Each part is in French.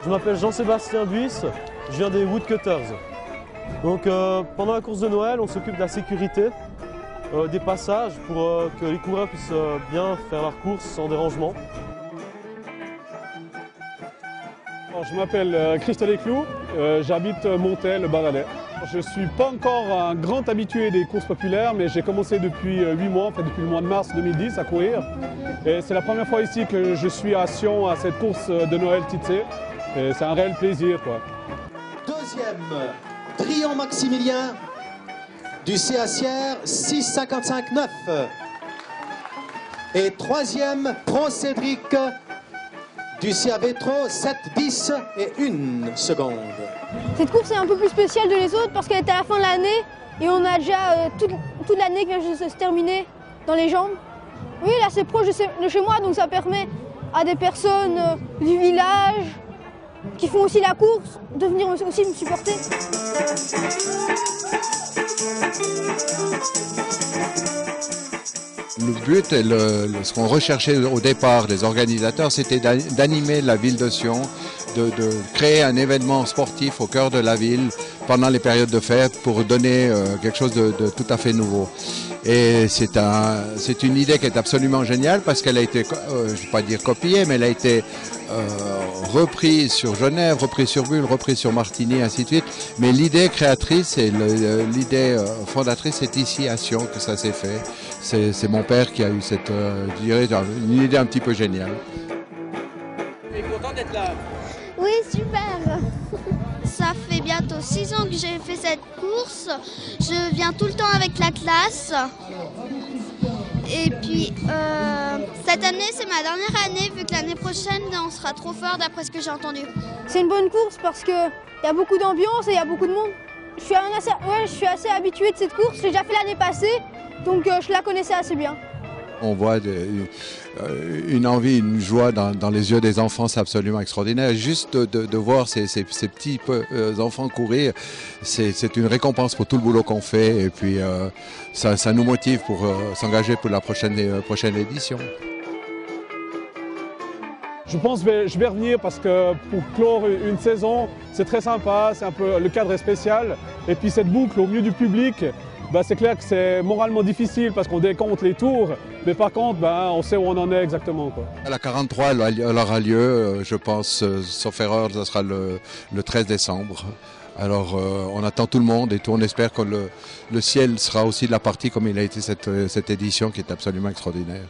Je m'appelle Jean-Sébastien Buisse, je viens des Woodcutters. Donc pendant la course de Noël, on s'occupe de la sécurité, des passages pour que les coureurs puissent bien faire leur course sans dérangement. Alors, je m'appelle Christophe Desclous, j'habite Montet, le Baranais. Je ne suis pas encore un grand habitué des courses populaires, mais j'ai commencé depuis 8 mois, en fait depuis le mois de mars 2010 à courir. Et c'est la première fois ici que je suis à Sion à cette course de Noël Titsé. Et c'est un réel plaisir, quoi. Deuxième, Drian Maximilien du CA Sierre 6,55,9. Et troisième, Pro Cédric du CA Vétro 7,10 et 1 seconde. Cette course est un peu plus spéciale de les autres parce qu'elle est à la fin de l'année et on a déjà toute l'année qui vient juste de se terminer dans les jambes. Oui, là c'est proche de chez moi, donc ça permet à des personnes du village qui font aussi la course de venir aussi me supporter. Le but et ce qu'on recherchait au départ des organisateurs, c'était d'animer la ville de Sion, de créer un événement sportif au cœur de la ville pendant les périodes de fête pour donner quelque chose de tout à fait nouveau. Et c'est une idée qui est absolument géniale parce qu'elle a été, je ne vais pas dire copiée, mais elle a été reprise sur Genève, reprise sur Bulle, reprise sur Martigny, ainsi de suite. Mais l'idée créatrice et l'idée fondatrice, c'est ici à Sion que ça s'est fait. C'est mon père qui a eu cette, je dirais, une idée un petit peu géniale. Tu es content d'être là? Oui, super. Ça fait bientôt 6 ans que j'ai fait cette course. Je viens tout le temps avec la classe. Et puis, cette année, c'est ma dernière année, vu que l'année prochaine, on sera trop fort, d'après ce que j'ai entendu. C'est une bonne course parce qu'il y a beaucoup d'ambiance et il y a beaucoup de monde. Je suis assez habituée de cette course. J'ai déjà fait l'année passée, donc je la connaissais assez bien. On voit une envie, une joie dans les yeux des enfants, c'est absolument extraordinaire. Juste de voir ces petits enfants courir, c'est une récompense pour tout le boulot qu'on fait et puis ça nous motive pour s'engager pour la prochaine édition. Je pense que je vais revenir parce que pour clore une saison, c'est très sympa, c'est un peu, le cadre est spécial. Et puis cette boucle au milieu du public, c'est clair que c'est moralement difficile parce qu'on décompte les tours, mais par contre, on sait où on en est exactement, quoi. La 43, elle aura lieu, je pense, sauf erreur, ça sera le 13 décembre. Alors on attend tout le monde et on espère que le ciel sera aussi de la partie comme il a été cette édition qui est absolument extraordinaire.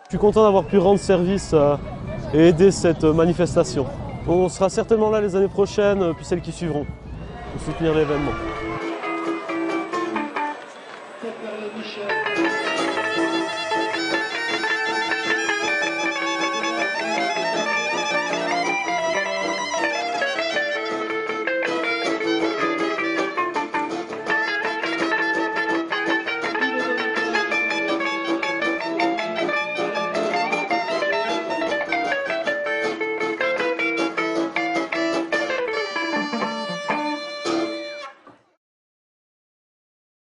Je suis content d'avoir pu rendre service et aider cette manifestation. On sera certainement là les années prochaines, puis celles qui suivront, pour soutenir l'événement.